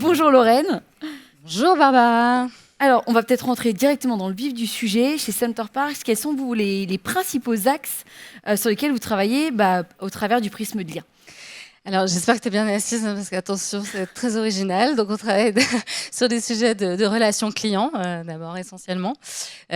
Bonjour Lorraine. Bonjour Barbara. Alors, on va peut-être rentrer directement dans le vif du sujet. Chez Center Parcs, quels sont les principaux axes sur lesquels vous travaillez au travers du prisme de l'IA? Alors, j'espère que tu es bien assise, parce qu'attention, c'est très original. Donc, on travaille sur des sujets de relations clients, d'abord essentiellement,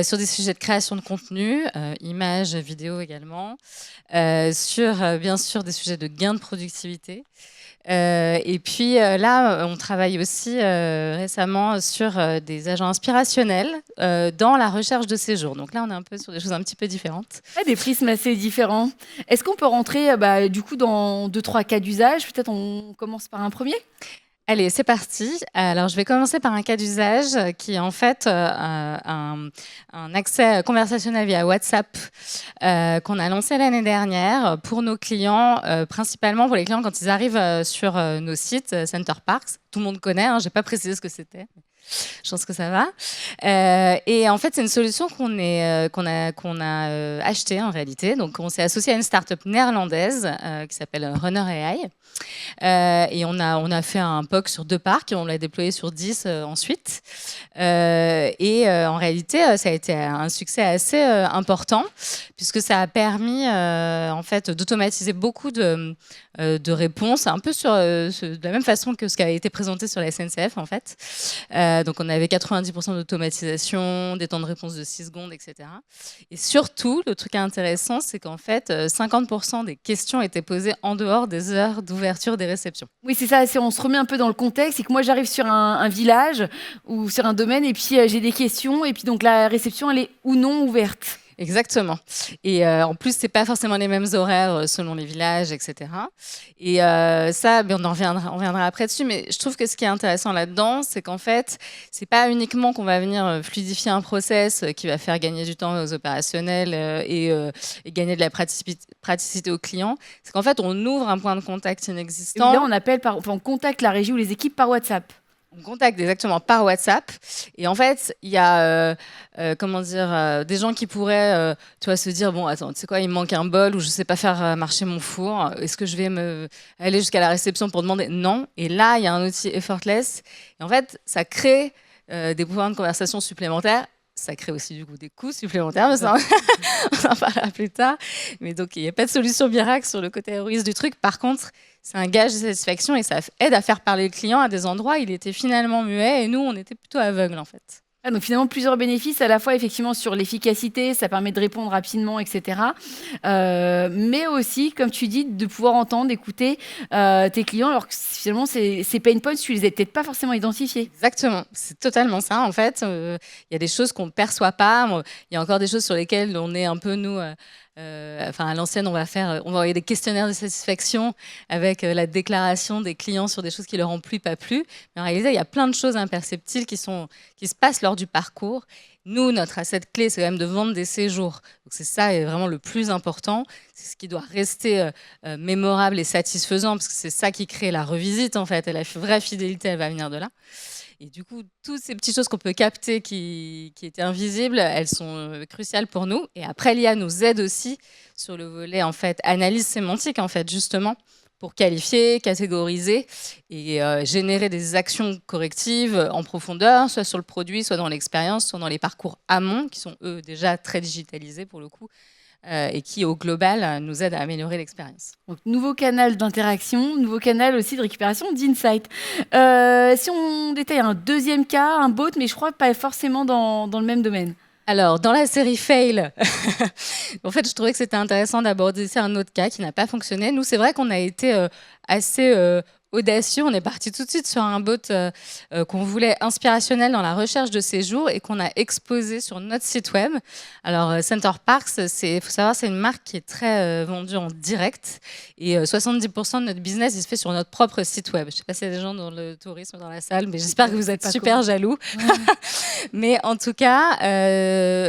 sur des sujets de création de contenu, images, vidéos également, sur, bien sûr, des sujets de gain de productivité. Et puis là, on travaille aussi récemment sur des agents inspirationnels dans la recherche de séjour. Donc là, on est un peu sur des choses un petit peu différentes. Des prismes assez différents. Est-ce qu'on peut rentrer du coup dans 2-3 cas d'usage? Peut-être on commence par un premier? Allez, c'est parti. Alors, je vais commencer par un cas d'usage qui est en fait un accès conversationnel via WhatsApp qu'on a lancé l'année dernière pour nos clients, principalement pour les clients quand ils arrivent sur nos sites Center Parcs. Tout le monde connaît, hein, je n'ai pas précisé ce que c'était. Je pense que ça va. Et en fait, c'est une solution qu'on a achetée en réalité. Donc, on s'est associé à une start-up néerlandaise qui s'appelle Runner AI. Et on a fait un POC sur 2 parcs et on l'a déployé sur 10 ensuite. En réalité, ça a été un succès assez important puisque ça a permis en fait d'automatiser beaucoup de réponses, un peu de la même façon que ce qui a été présenté sur la SNCF en fait. Donc on avait 90% d'automatisation, des temps de réponse de 6 secondes, etc. Et surtout, le truc intéressant, c'est qu'en fait, 50% des questions étaient posées en dehors des heures d'ouverture des réceptions. Oui, c'est ça. On se remet un peu dans le contexte. C'est que moi, j'arrive sur un village ou sur un domaine et puis j'ai des questions. Et puis donc la réception, elle est ou non ouverte. Exactement. Et en plus, c'est pas forcément les mêmes horaires selon les villages, etc. Et ça, on reviendra après dessus. Mais je trouve que ce qui est intéressant là-dedans, c'est qu'en fait, c'est pas uniquement qu'on va venir fluidifier un process qui va faire gagner du temps aux opérationnels et gagner de la praticité aux clients. C'est qu'en fait, on ouvre un point de contact inexistant. Et là, on contacte la régie ou les équipes par WhatsApp. On contacte exactement par WhatsApp. Et en fait, il y a des gens qui pourraient se dire, bon, attends, tu sais quoi, il me manque un bol ou je ne sais pas faire marcher mon four. Est-ce que je vais aller jusqu'à la réception pour demander? Non. Et là, il y a un outil effortless. Et en fait, ça crée des points de conversation supplémentaires. Ça crée aussi du coup des coûts supplémentaires, mais ça, on en parlera plus tard. Mais donc, il n'y a pas de solution miracle sur le côté héroïste du truc. Par contre, c'est un gage de satisfaction et ça aide à faire parler le client à des endroits où il était finalement muet et nous, on était plutôt aveugles en fait. Donc finalement, plusieurs bénéfices, à la fois effectivement sur l'efficacité, ça permet de répondre rapidement, etc. Mais aussi, comme tu dis, de pouvoir entendre, écouter tes clients, alors que finalement, ces pain points, tu les as peut-être pas forcément identifiés. Exactement, c'est totalement ça. En fait, il y a des choses qu'on ne perçoit pas. Il y a encore des choses sur lesquelles on est un peu, nous... à l'ancienne, on va envoyer des questionnaires de satisfaction avec la déclaration des clients sur des choses qui leur ont plu, pas plu. Mais en réalité, il y a plein de choses imperceptibles qui se passent lors du parcours. Nous, notre asset clé, c'est quand même de vendre des séjours. Donc c'est ça est vraiment le plus important. C'est ce qui doit rester mémorable et satisfaisant parce que c'est ça qui crée la revisite en fait. Et la vraie fidélité, elle va venir de là. Et du coup, toutes ces petites choses qu'on peut capter qui étaient invisibles, elles sont cruciales pour nous. Et après, l'IA nous aide aussi sur le volet en fait analyse sémantique en fait justement pour qualifier, catégoriser et générer des actions correctives en profondeur, soit sur le produit, soit dans l'expérience, soit dans les parcours amont qui sont eux déjà très digitalisés pour le coup. Et qui, au global, nous aide à améliorer l'expérience. Donc, nouveau canal d'interaction, nouveau canal aussi de récupération d'insight. Si on détaille un deuxième cas, un bot, mais je crois pas forcément dans le même domaine. Alors, dans la série Fail, en fait, je trouvais que c'était intéressant d'aborder un autre cas qui n'a pas fonctionné. Nous, c'est vrai qu'on a été assez audacieux. On est parti tout de suite sur un bot qu'on voulait inspirationnel dans la recherche de séjour et qu'on a exposé sur notre site web. Alors, Center Parcs, il faut savoir, c'est une marque qui est très vendue en direct et 70% de notre business, il se fait sur notre propre site web. Je ne sais pas s'il y a des gens dans le tourisme dans la salle, mais j'espère que vous êtes super jaloux. Mais en tout cas,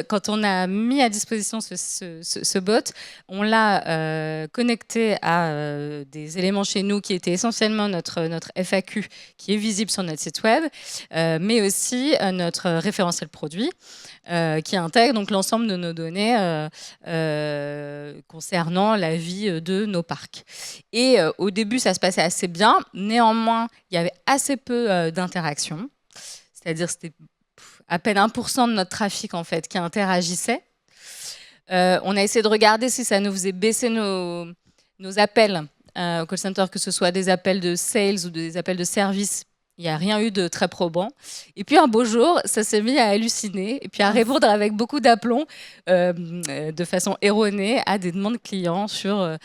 quand on a mis à disposition ce bot, on l'a connecté à des éléments chez nous qui étaient essentiellement notre FAQ qui est visible sur notre site web, mais aussi notre référentiel produit qui intègre donc l'ensemble de nos données concernant la vie de nos parcs. Et au début, ça se passait assez bien. Néanmoins, il y avait assez peu d'interactions. C'est-à-dire c'était à peine 1% de notre trafic en fait qui interagissait. On a essayé de regarder si ça nous faisait baisser nos appels au call center, que ce soit des appels de sales ou des appels de service. Il n'y a rien eu de très probant. Et puis un beau jour, ça s'est mis à halluciner et puis à répondre avec beaucoup d'aplomb, de façon erronée, à des demandes clients sur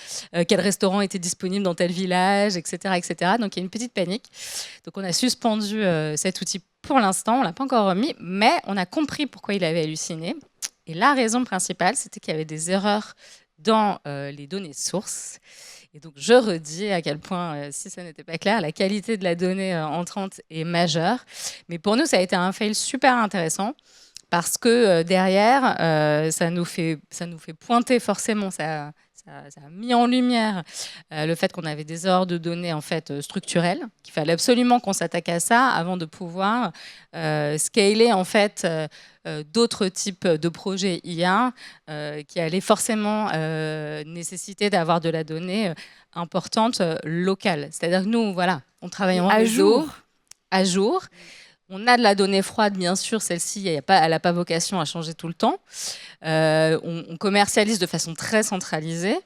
quel restaurant était disponible dans tel village, etc., etc. Donc il y a une petite panique. Donc on a suspendu cet outil pour l'instant, on ne l'a pas encore remis, mais on a compris pourquoi il avait halluciné. Et la raison principale, c'était qu'il y avait des erreurs dans les données sources. Et donc, je redis à quel point, si ça n'était pas clair, la qualité de la donnée entrante est majeure. Mais pour nous, ça a été un fail super intéressant parce que derrière, ça nous fait pointer forcément, ça a mis en lumière le fait qu'on avait des erreurs de données en fait structurelles, qu'il fallait absolument qu'on s'attaque à ça avant de pouvoir scaler en fait d'autres types de projets IA qui allaient forcément nécessiter d'avoir de la donnée importante locale. C'est-à-dire que nous, voilà, on travaille en réseau, à jour. On a de la donnée froide, bien sûr, celle-ci, elle n'a pas vocation à changer tout le temps. On commercialise de façon très centralisée.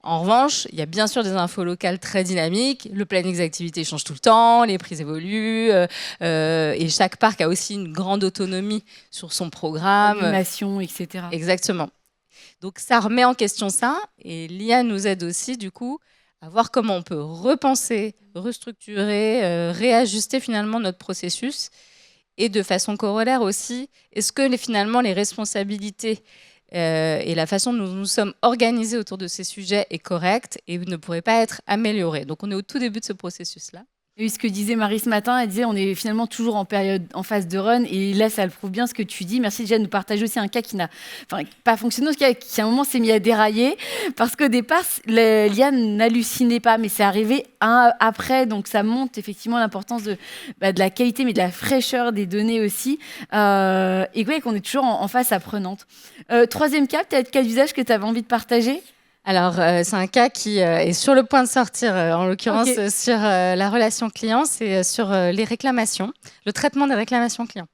En revanche, il y a bien sûr des infos locales très dynamiques. Le planning des activités change tout le temps, les prix évoluent, et chaque parc a aussi une grande autonomie sur son programme. Animation, etc. Exactement. Donc ça remet en question ça, et l'IA nous aide aussi, du coup, à voir comment on peut repenser, restructurer, réajuster finalement notre processus. Et de façon corollaire aussi, est-ce que finalement les responsabilités et la façon dont nous sommes organisés autour de ces sujets est correcte et ne pourrait pas être améliorée. Donc on est au tout début de ce processus-là. Et ce que disait Marie ce matin, elle disait on est finalement toujours en phase de run, et là ça le prouve bien ce que tu dis. Merci déjà de nous partager aussi un cas qui n'a pas fonctionné, qui à un moment s'est mis à dérailler, parce qu'au départ l'IA n'hallucinait pas, mais c'est arrivé après, donc ça montre effectivement l'importance de la qualité, mais de la fraîcheur des données aussi, et ouais, qu'on est toujours en phase apprenante. Troisième cas, peut-être cas d'usage que tu avais envie de partager? Alors, c'est un cas qui est sur le point de sortir, en l'occurrence sur la relation client, c'est sur les réclamations, le traitement des réclamations clients.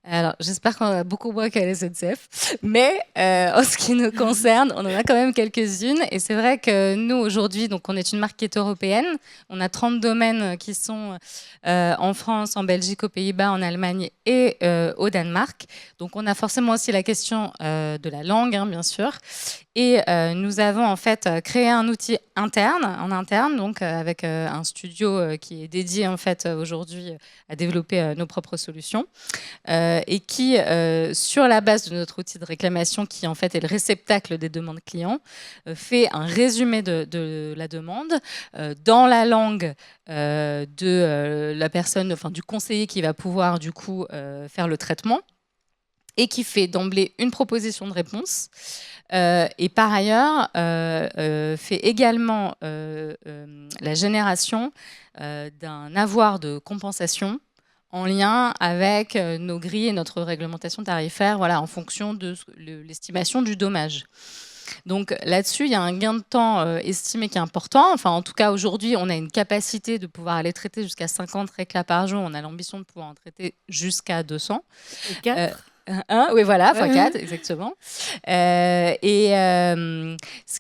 Alors, j'espère qu'on a beaucoup moins qu'à la SNCF, mais en ce qui nous concerne, on en a quand même quelques-unes. Et c'est vrai que nous, aujourd'hui, donc, on est une marque qui est européenne. On a 30 domaines qui sont en France, en Belgique, aux Pays-Bas, en Allemagne et au Danemark. Donc, on a forcément aussi la question de la langue, hein, bien sûr. Et nous avons en fait créé un outil en interne, donc avec un studio qui est dédié en fait aujourd'hui à développer nos propres solutions, et qui, sur la base de notre outil de réclamation, qui en fait est le réceptacle des demandes clients, fait un résumé de la demande dans la langue de la personne, enfin du conseiller qui va pouvoir du coup faire le traitement, et qui fait d'emblée une proposition de réponse, et par ailleurs fait également la génération d'un avoir de compensation en lien avec nos grilles et notre réglementation tarifaire, voilà, en fonction de l'estimation du dommage. Donc là-dessus, il y a un gain de temps estimé qui est important. Enfin, en tout cas, aujourd'hui, on a une capacité de pouvoir aller traiter jusqu'à 50 réclats par jour. On a l'ambition de pouvoir en traiter jusqu'à 200. Et 4 oui, voilà, x4, exactement. Ce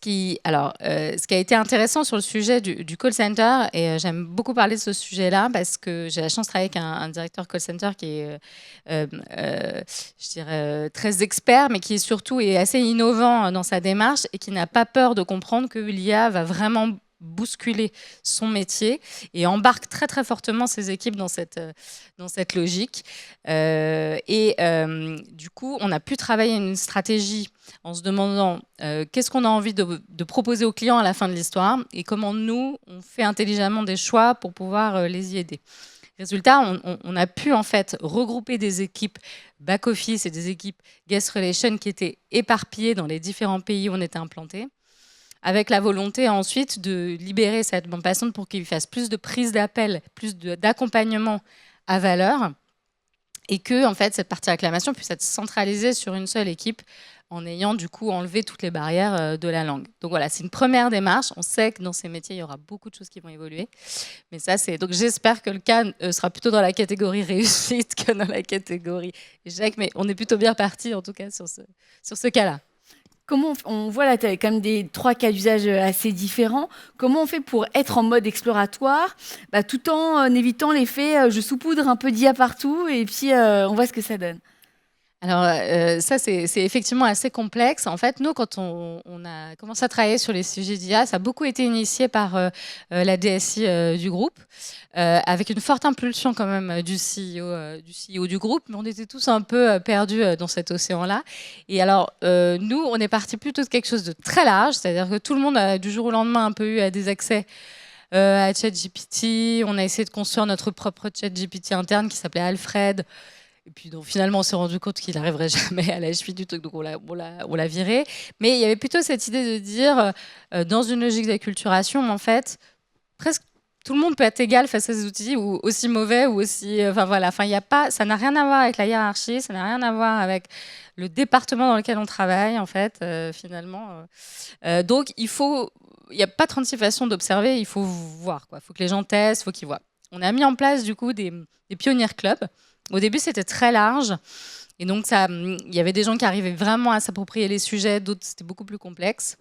qui a été intéressant sur le sujet du call center, et j'aime beaucoup parler de ce sujet-là parce que j'ai la chance de travailler avec un directeur call center qui est, je dirais, très expert, mais qui est surtout assez innovant dans sa démarche et qui n'a pas peur de comprendre que l'IA va vraiment bousculer son métier et embarque très très fortement ses équipes dans cette logique. Du coup, on a pu travailler une stratégie en se demandant qu'est-ce qu'on a envie de proposer aux clients à la fin de l'histoire et comment nous, on fait intelligemment des choix pour pouvoir les y aider. Résultat, on a pu en fait regrouper des équipes back-office et des équipes guest relation qui étaient éparpillées dans les différents pays où on était implanté, avec la volonté ensuite de libérer cette bande passante pour qu'il fasse plus de prise d'appel, plus d'accompagnement à valeur, et que en fait, cette partie réclamation puisse être centralisée sur une seule équipe en ayant du coup enlevé toutes les barrières de la langue. Donc voilà, c'est une première démarche. On sait que dans ces métiers, il y aura beaucoup de choses qui vont évoluer. Mais ça, c'est... Donc j'espère que le cas sera plutôt dans la catégorie réussite que dans la catégorie échec. Mais on est plutôt bien parti, en tout cas, sur ce cas-là. Comment on voit là, tu as quand même des 3 cas d'usage assez différents. Comment on fait pour être en mode exploratoire, tout en évitant l'effet je saupoudre un peu d'IA partout et puis on voit ce que ça donne? Alors ça, c'est effectivement assez complexe. En fait, nous, quand on a commencé à travailler sur les sujets d'IA, ça a beaucoup été initié par la DSI du groupe, avec une forte impulsion quand même du CEO du groupe, mais on était tous un peu perdus dans cet océan-là. Et alors, nous, on est parti plutôt de quelque chose de très large, c'est-à-dire que tout le monde a du jour au lendemain un peu eu des accès à ChatGPT. On a essayé de construire notre propre ChatGPT interne qui s'appelait Alfred. Et puis donc, finalement, on s'est rendu compte qu'il n'arriverait jamais à la cheville du truc, donc on l'a viré. Mais il y avait plutôt cette idée de dire, dans une logique d'acculturation, en fait, presque tout le monde peut être égal face à ces outils, ou aussi mauvais, ou aussi... Enfin voilà, enfin, y a pas, ça n'a rien à voir avec la hiérarchie, ça n'a rien à voir avec le département dans lequel on travaille, en fait, finalement. Donc, il n'y a pas 36 façons d'observer, il faut voir, quoi. Il faut que les gens testent, il faut qu'ils voient. On a mis en place, du coup, des pionniers clubs. Au début, c'était très large. Et donc, il y avait des gens qui arrivaient vraiment à s'approprier les sujets, d'autres, c'était beaucoup plus complexe.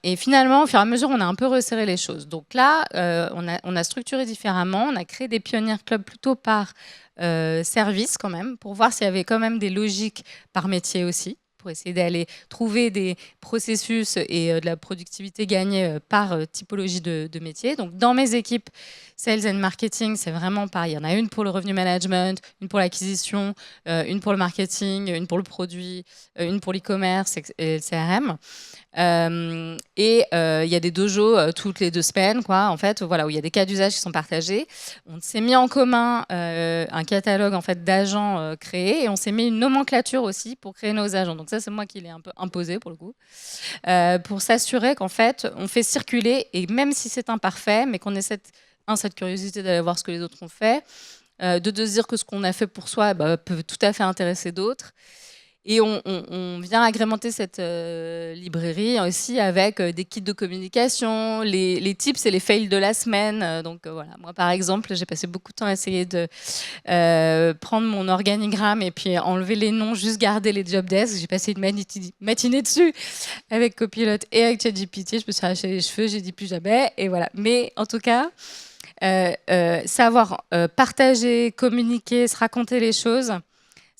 Et finalement, au fur et à mesure, on a un peu resserré les choses. Donc là, on a structuré différemment. On a créé des pionniers clubs plutôt par service quand même, pour voir s'il y avait quand même des logiques par métier aussi, pour essayer d'aller trouver des processus et de la productivité gagnée par typologie de métier. Donc, dans mes équipes Sales and Marketing, c'est vraiment pareil. Il y en a une pour le revenu management, une pour l'acquisition, une pour le marketing, une pour le produit, une pour l'e-commerce et le CRM. Il y a des dojos toutes les 2 semaines, quoi, en fait, voilà, où il y a des cas d'usage qui sont partagés. On s'est mis en commun un catalogue en fait, d'agents créés et on s'est mis une nomenclature aussi pour créer nos agents. Donc ça, c'est moi qui l'ai un peu imposé pour le coup, pour s'assurer qu'en fait, on fait circuler, et même si c'est imparfait, mais qu'on ait cette curiosité d'aller voir ce que les autres ont fait, de se dire que ce qu'on a fait pour soi peut tout à fait intéresser d'autres. Et on vient agrémenter cette librairie aussi avec des kits de communication, les tips et les fails de la semaine. Donc voilà, moi par exemple, j'ai passé beaucoup de temps à essayer de prendre mon organigramme et puis enlever les noms, juste garder les job desks. J'ai passé une matinée dessus avec Copilot et avec ChatGPT. Je me suis arraché les cheveux, j'ai dit plus jamais. Et voilà. Mais en tout cas, savoir partager, communiquer, se raconter les choses,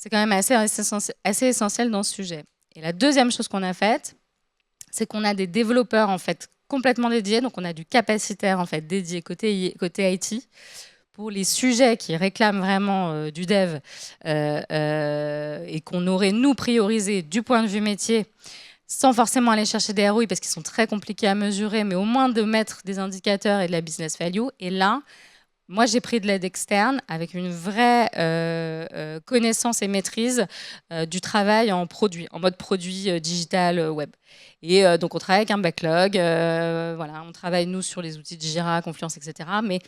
c'est quand même assez essentiel dans ce sujet. Et la deuxième chose qu'on a faite, c'est qu'on a des développeurs en fait complètement dédiés. Donc on a du capacitaire en fait dédié côté IT pour les sujets qui réclament vraiment du dev et qu'on aurait nous priorisé du point de vue métier, sans forcément aller chercher des ROI parce qu'ils sont très compliqués à mesurer, mais au moins de mettre des indicateurs et de la business value. Et là, moi, j'ai pris de l'aide externe avec une vraie connaissance et maîtrise du travail en mode produit digital web. Et donc, on travaille avec un backlog. Voilà, on travaille, nous, sur les outils de Jira, Confluence, etc. Mais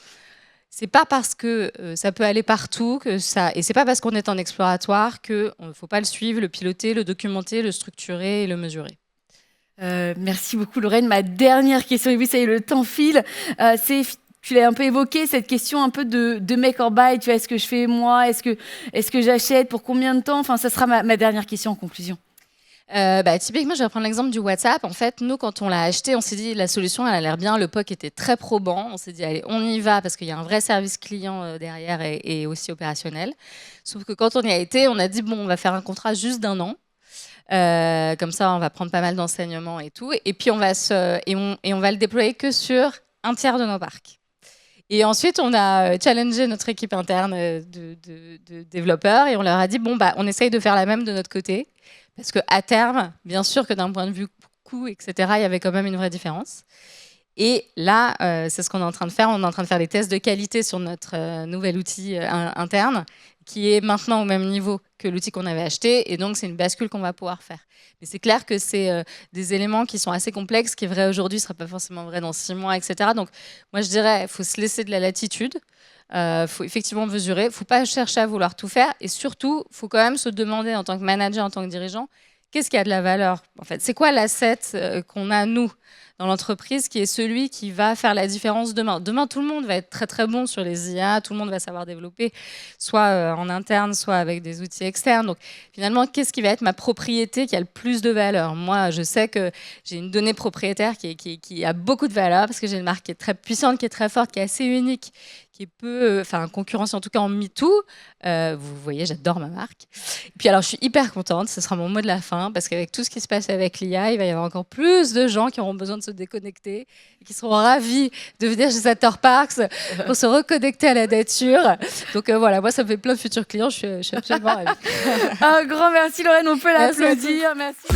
c'est pas parce que ça peut aller partout que ça... Et c'est pas parce qu'on est en exploratoire qu'il ne faut pas le suivre, le piloter, le documenter, le structurer et le mesurer. Merci beaucoup, Lorraine. Ma dernière question, et oui, ça y est, le temps file. Tu l'as un peu évoqué, cette question un peu de make or buy. Tu vois, est-ce que je fais moi? Est-ce que j'achète? Pour combien de temps? Enfin, ça sera ma dernière question en conclusion. Typiquement, je vais prendre l'exemple du WhatsApp. En fait, nous, quand on l'a acheté, on s'est dit la solution, elle a l'air bien. Le POC était très probant. On s'est dit, allez, on y va parce qu'il y a un vrai service client derrière et aussi opérationnel. Sauf que quand on y a été, on a dit, bon, on va faire un contrat juste d'1 an. Comme ça, on va prendre pas mal d'enseignements et tout. Et puis, on va le déployer que sur 1/3 de nos parcs. Et ensuite, on a challengé notre équipe interne de développeurs et on leur a dit, bon, on essaye de faire la même de notre côté. Parce qu'à terme, bien sûr que d'un point de vue coût, etc., il y avait quand même une vraie différence. Et là, c'est ce qu'on est en train de faire. On est en train de faire des tests de qualité sur notre nouvel outil interne qui est maintenant au même niveau que l'outil qu'on avait acheté, et donc c'est une bascule qu'on va pouvoir faire. Mais c'est clair que c'est des éléments qui sont assez complexes, ce qui est vrai aujourd'hui ne sera pas forcément vrai dans 6 mois, etc. Donc moi je dirais, il faut se laisser de la latitude, faut effectivement mesurer, il ne faut pas chercher à vouloir tout faire, et surtout, il faut quand même se demander en tant que manager, en tant que dirigeant, qu'est-ce qui a de la valeur en fait? C'est quoi l'asset qu'on a, nous, dans l'entreprise, qui est celui qui va faire la différence demain? Demain, tout le monde va être très très bon sur les IA, tout le monde va savoir développer, soit en interne, soit avec des outils externes. Donc finalement, qu'est-ce qui va être ma propriété qui a le plus de valeur? Moi, je sais que j'ai une donnée propriétaire qui a beaucoup de valeur, parce que j'ai une marque qui est très puissante, qui est très forte, qui est assez unique, qui peut, concurrence en tout cas en MeToo. Vous voyez, j'adore ma marque. Et puis alors, je suis hyper contente, ce sera mon mot de la fin, parce qu'avec tout ce qui se passe avec l'IA, il va y avoir encore plus de gens qui auront besoin de se déconnecter, et qui seront ravis de venir chez Sator Parks pour se reconnecter à la nature. Donc voilà, moi ça me fait plein de futurs clients, je suis absolument ravie. Un grand merci Lorraine, on peut l'applaudir. Merci.